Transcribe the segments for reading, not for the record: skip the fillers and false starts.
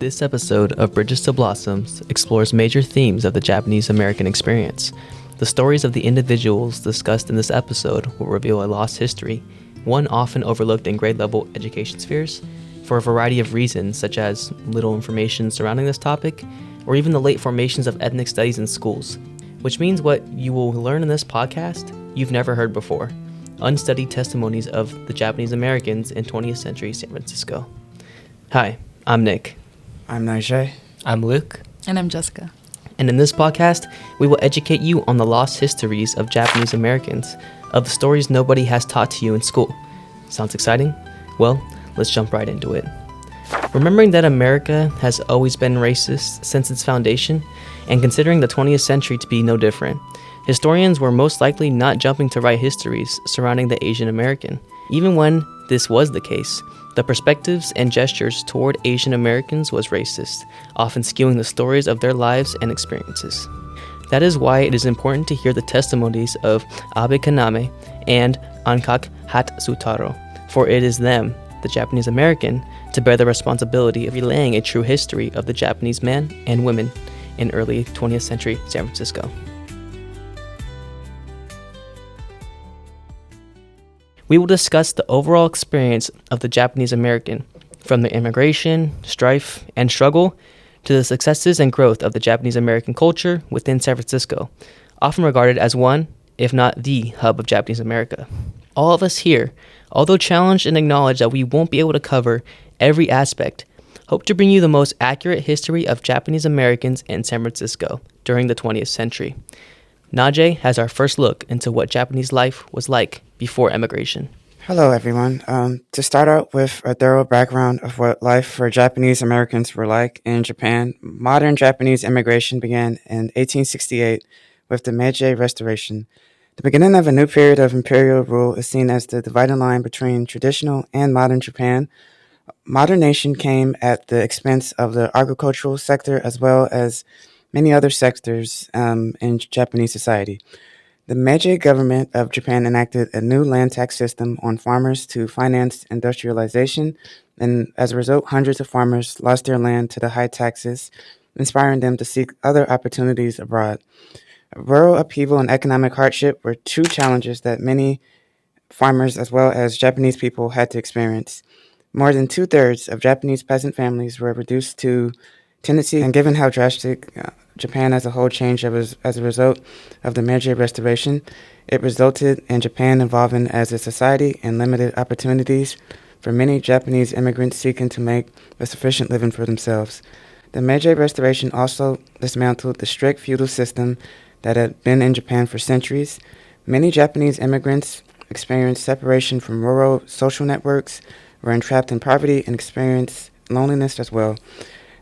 This episode of Bridges to Blossoms explores major themes of the Japanese American experience. The stories of the individuals discussed in this episode will reveal a lost history, one often overlooked in grade-level education spheres, for a variety of reasons such as little information surrounding this topic, or even the late formations of ethnic studies in schools, which means what you will learn in this podcast you've never heard before: unstudied testimonies of the Japanese Americans in 20th century San Francisco. Hi, I'm Nick. I'm Nigel. I'm Luke. And I'm Jessica. And in this podcast, we will educate you on the lost histories of Japanese Americans, of the stories nobody has taught to you in school. Sounds exciting? Well, let's jump right into it. Remembering that America has always been racist since its foundation, and considering the 20th century to be no different, historians were most likely not jumping to write histories surrounding the Asian American. Even when this was the case, the perspectives and gestures toward Asian Americans was racist, often skewing the stories of their lives and experiences. That is why it is important to hear the testimonies of Abe Kaname and Ankak Hatsutaro, for it is them, the Japanese American, to bear the responsibility of relaying a true history of the Japanese men and women in early 20th century San Francisco. We will discuss the overall experience of the Japanese American, from the immigration, strife, and struggle to the successes and growth of the Japanese American culture within San Francisco, often regarded as one, if not the hub of Japanese America. All of us here, although challenged and acknowledge that we won't be able to cover every aspect, hope to bring you the most accurate history of Japanese Americans in San Francisco during the 20th century. Najee has our first look into what Japanese life was like before emigration. Hello, everyone. To start out with a thorough background of what life for Japanese Americans were like in Japan, modern Japanese immigration began in 1868 with the Meiji Restoration. The beginning of a new period of imperial rule is seen as the dividing line between traditional and modern Japan. Modern nation came at the expense of the agricultural sector as well as many other sectors in Japanese society. The Meiji government of Japan enacted a new land tax system on farmers to finance industrialization, and as a result, hundreds of farmers lost their land to the high taxes, inspiring them to seek other opportunities abroad. Rural upheaval and economic hardship were two challenges that many farmers as well as Japanese people had to experience. More than two-thirds of Japanese peasant families were reduced to tendency, and given how drastic Japan as a whole changed as a result of the Meiji Restoration, it resulted in Japan evolving as a society and limited opportunities for many Japanese immigrants seeking to make a sufficient living for themselves. The Meiji Restoration also dismantled the strict feudal system that had been in Japan for centuries. Many Japanese immigrants experienced separation from rural social networks, were entrapped in poverty, and experienced loneliness as well.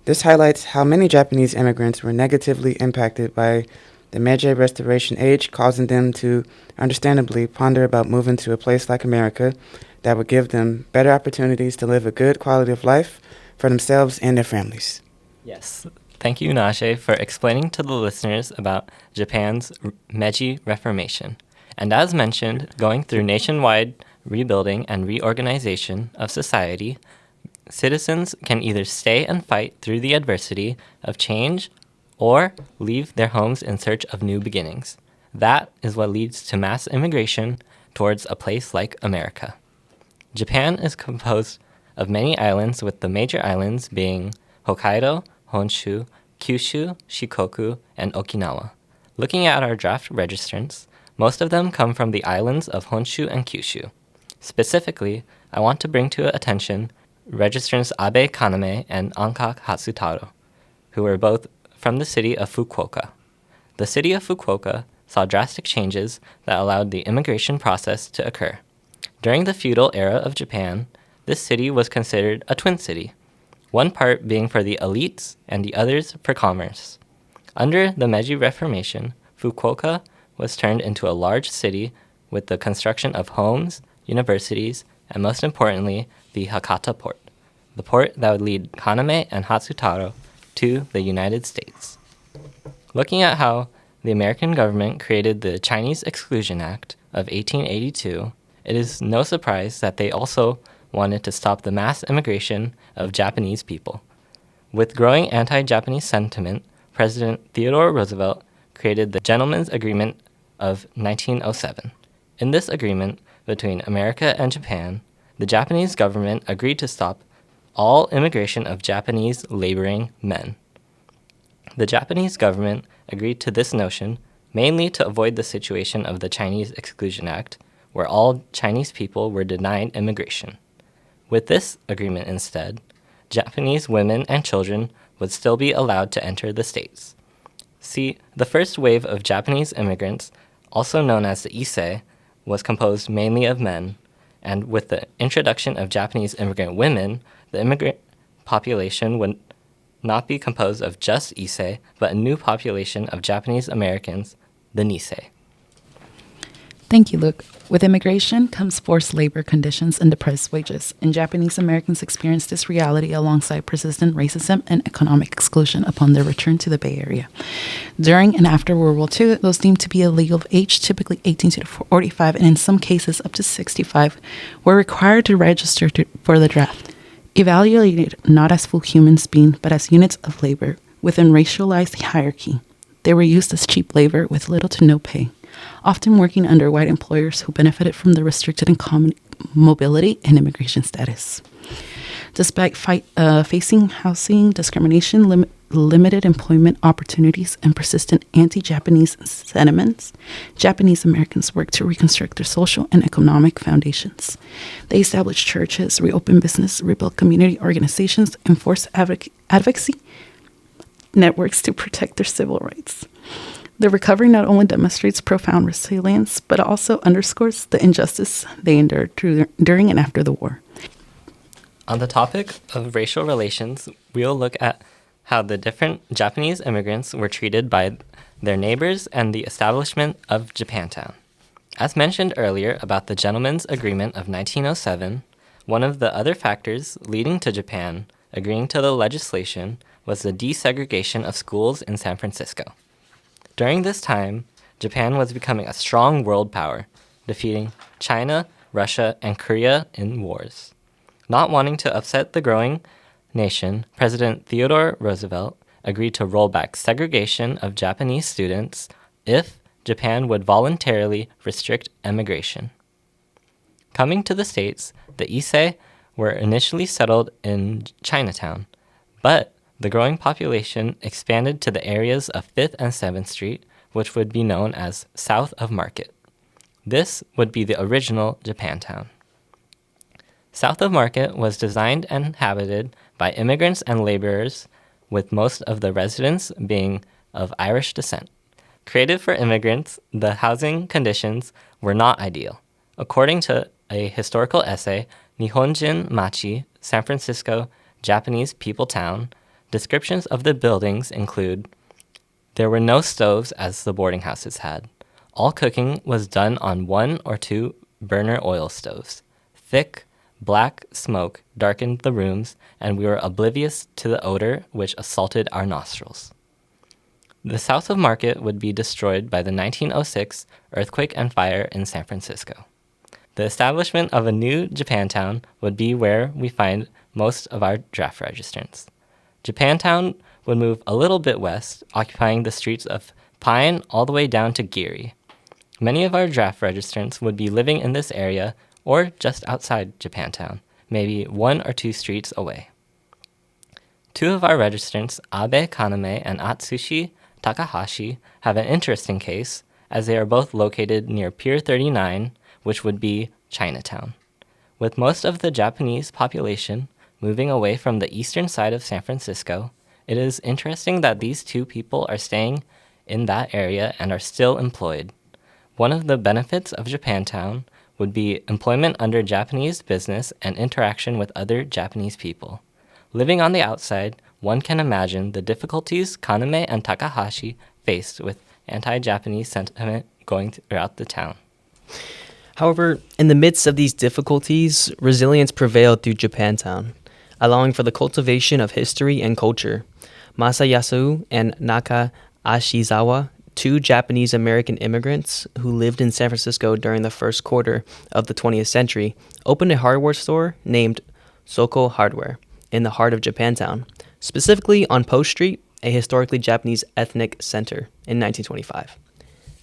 This highlights how many Japanese immigrants were negatively impacted by the Meiji Restoration age, causing them to understandably ponder about moving to a place like America that would give them better opportunities to live a good quality of life for themselves and their families. Yes. Thank you, Najee, for explaining to the listeners about Japan's Meiji Reformation. And as mentioned, going through nationwide rebuilding and reorganization of society, citizens can either stay and fight through the adversity of change or leave their homes in search of new beginnings. That is what leads to mass immigration towards a place like America. Japan is composed of many islands, with the major islands being Hokkaido, Honshu, Kyushu, Shikoku, and Okinawa. Looking at our draft registrants, most of them come from the islands of Honshu and Kyushu. Specifically, I want to bring to attention registrants Abe Kaname and Ankak Hatsutaro, who were both from the city of Fukuoka. The city of Fukuoka saw drastic changes that allowed the immigration process to occur. During the feudal era of Japan, this city was considered a twin city, one part being for the elites and the others for commerce. Under the Meiji Reformation, Fukuoka was turned into a large city with the construction of homes, universities, and most importantly, the Hakata port, the port that would lead Kaname and Hatsutaro to the United States. Looking at how the American government created the Chinese Exclusion Act of 1882, it is no surprise that they also wanted to stop the mass immigration of Japanese people. With growing anti-Japanese sentiment, President Theodore Roosevelt created the Gentlemen's Agreement of 1907. In this agreement between America and Japan, the Japanese government agreed to stop all immigration of Japanese laboring men. The Japanese government agreed to this notion mainly to avoid the situation of the Chinese Exclusion Act, where all Chinese people were denied immigration. With this agreement instead, Japanese women and children would still be allowed to enter the states. See, the first wave of Japanese immigrants, also known as the Issei, was composed mainly of men, and with the introduction of Japanese immigrant women, the immigrant population would not be composed of just Issei, but a new population of Japanese Americans, the Nisei. Thank you, Luke. With immigration comes forced labor conditions and depressed wages, and Japanese Americans experienced this reality alongside persistent racism and economic exclusion upon their return to the Bay Area. During and after World War II, those deemed to be illegal of age, typically 18 to 45, and in some cases up to 65, were required to register for the draft. Evaluated not as full human beings, but as units of labor within racialized hierarchy, they were used as cheap labor with little to no pay, often working under white employers who benefited from the restricted and common mobility and immigration status. Despite facing housing discrimination, limited employment opportunities, and persistent anti-Japanese sentiments, Japanese Americans worked to reconstruct their social and economic foundations. They established churches, reopened business, rebuilt community organizations, and forced advocacy networks to protect their civil rights. The recovery not only demonstrates profound resilience, but also underscores the injustice they endured during and after the war. On the topic of racial relations, we'll look at how the different Japanese immigrants were treated by their neighbors and the establishment of Japantown. As mentioned earlier about the Gentlemen's Agreement of 1907, one of the other factors leading to Japan agreeing to the legislation was the desegregation of schools in San Francisco. During this time, Japan was becoming a strong world power, defeating China, Russia, and Korea in wars. Not wanting to upset the growing nation, President Theodore Roosevelt agreed to roll back segregation of Japanese students if Japan would voluntarily restrict emigration. Coming to the States, the Issei were initially settled in Chinatown, but the growing population expanded to the areas of 5th and 7th Street, which would be known as South of Market. This would be the original Japantown. South of Market was designed and inhabited by immigrants and laborers, with most of the residents being of Irish descent. Created for immigrants, the housing conditions were not ideal. According to a historical essay, Nihonjin Machi, San Francisco, Japanese People Town, descriptions of the buildings include: there were no stoves as the boarding houses had. All cooking was done on 1 or 2 burner oil stoves. Thick, black smoke darkened the rooms, and we were oblivious to the odor which assaulted our nostrils. The South of Market would be destroyed by the 1906 earthquake and fire in San Francisco. The establishment of a new Japantown would be where we find most of our draft registrants. Japantown would move a little bit west, occupying the streets of Pine all the way down to Geary. Many of our draft registrants would be living in this area or just outside Japantown, maybe 1 or 2 streets away. 2 of our registrants, Abe Kaname and Atsushi Takahashi, have an interesting case, as they are both located near Pier 39, which would be Chinatown. With most of the Japanese population moving away from the eastern side of San Francisco, it is interesting that these 2 people are staying in that area and are still employed. One of the benefits of Japantown would be employment under Japanese business and interaction with other Japanese people. Living on the outside, one can imagine the difficulties Kaname and Takahashi faced with anti-Japanese sentiment going throughout the town. However, in the midst of these difficulties, resilience prevailed through Japantown, allowing for the cultivation of history and culture. Masayasu and Naka Ashizawa, 2 Japanese American immigrants who lived in San Francisco during the first quarter of the 20th century, opened a hardware store named Soko Hardware in the heart of Japantown. specifically on Post Street, a historically Japanese ethnic center, in 1925.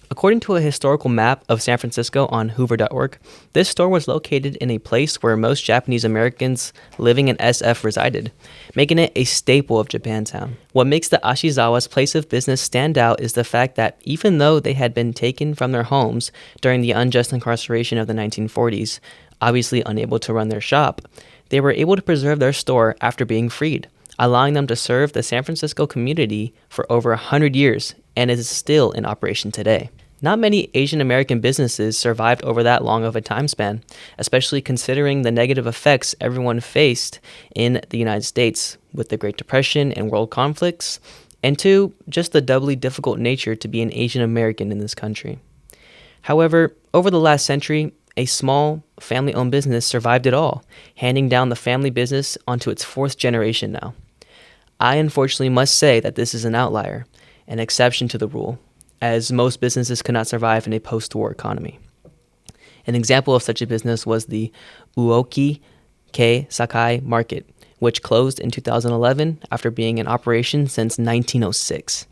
According to a historical map of San Francisco on hoover.org, this store was located in a place where most Japanese Americans living in SF resided, making it a staple of Japantown. What makes the Ashizawa's place of business stand out is the fact that even though they had been taken from their homes during the unjust incarceration of the 1940s, obviously unable to run their shop, they were able to preserve their store after being freed, allowing them to serve the San Francisco community for over 100 years and is still in operation today. Not many Asian American businesses survived over that long of a time span, especially considering the negative effects everyone faced in the United States with the Great Depression and world conflicts, and two, just the doubly difficult nature to be an Asian American in this country. However, over the last century, a small family-owned business survived it all, handing down the family business onto its fourth generation now. I unfortunately must say that this is an outlier, an exception to the rule, as most businesses could not survive in a post-war economy. An example of such a business was the Uoki Kei Sakai Market, which closed in 2011 after being in operation since 1906.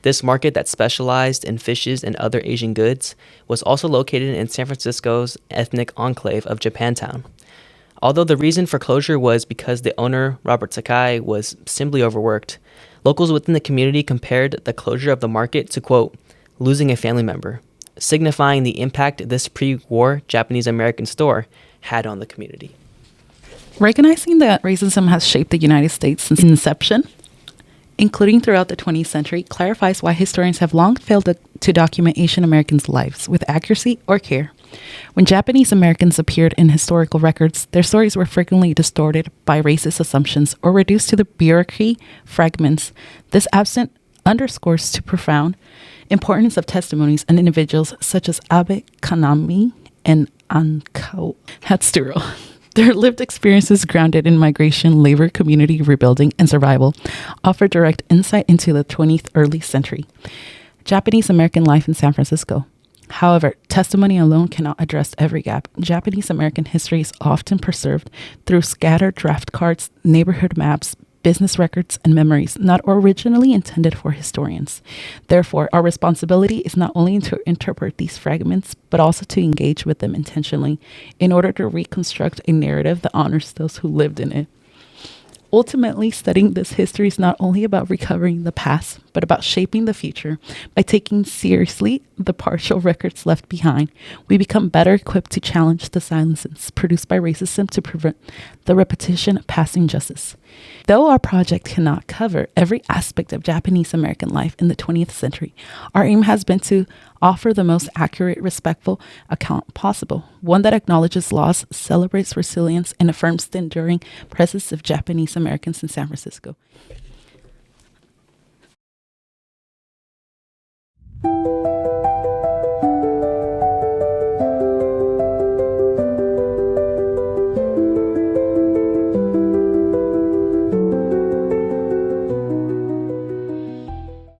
This market that specialized in fishes and other Asian goods was also located in San Francisco's ethnic enclave of Japantown. Although the reason for closure was because the owner, Robert Sakai, was simply overworked, locals within the community compared the closure of the market to, quote, losing a family member, signifying the impact this pre-war Japanese-American store had on the community. Recognizing that racism has shaped the United States since inception, including throughout the 20th century, clarifies why historians have long failed to document Asian Americans' lives with accuracy or care. When Japanese Americans appeared in historical records, their stories were frequently distorted by racist assumptions or reduced to the bureaucracy fragments. This absence underscores the profound importance of testimonies and individuals such as Abe Kanami and Ankao Hatsuro. Their lived experiences grounded in migration, labor, community rebuilding, and survival offer direct insight into the 20th early century Japanese American life in San Francisco. However, testimony alone cannot address every gap. Japanese American history is often preserved through scattered draft cards, neighborhood maps, business records, and memories not originally intended for historians. Therefore, our responsibility is not only to interpret these fragments, but also to engage with them intentionally in order to reconstruct a narrative that honors those who lived in it. Ultimately, studying this history is not only about recovering the past, but about shaping the future. By taking seriously the partial records left behind, we become better equipped to challenge the silences produced by racism to prevent the repetition of past injustice. Though our project cannot cover every aspect of Japanese American life in the 20th century, our aim has been to offer the most accurate, respectful account possible, one that acknowledges loss, celebrates resilience, and affirms the enduring presence of Japanese Americans in San Francisco.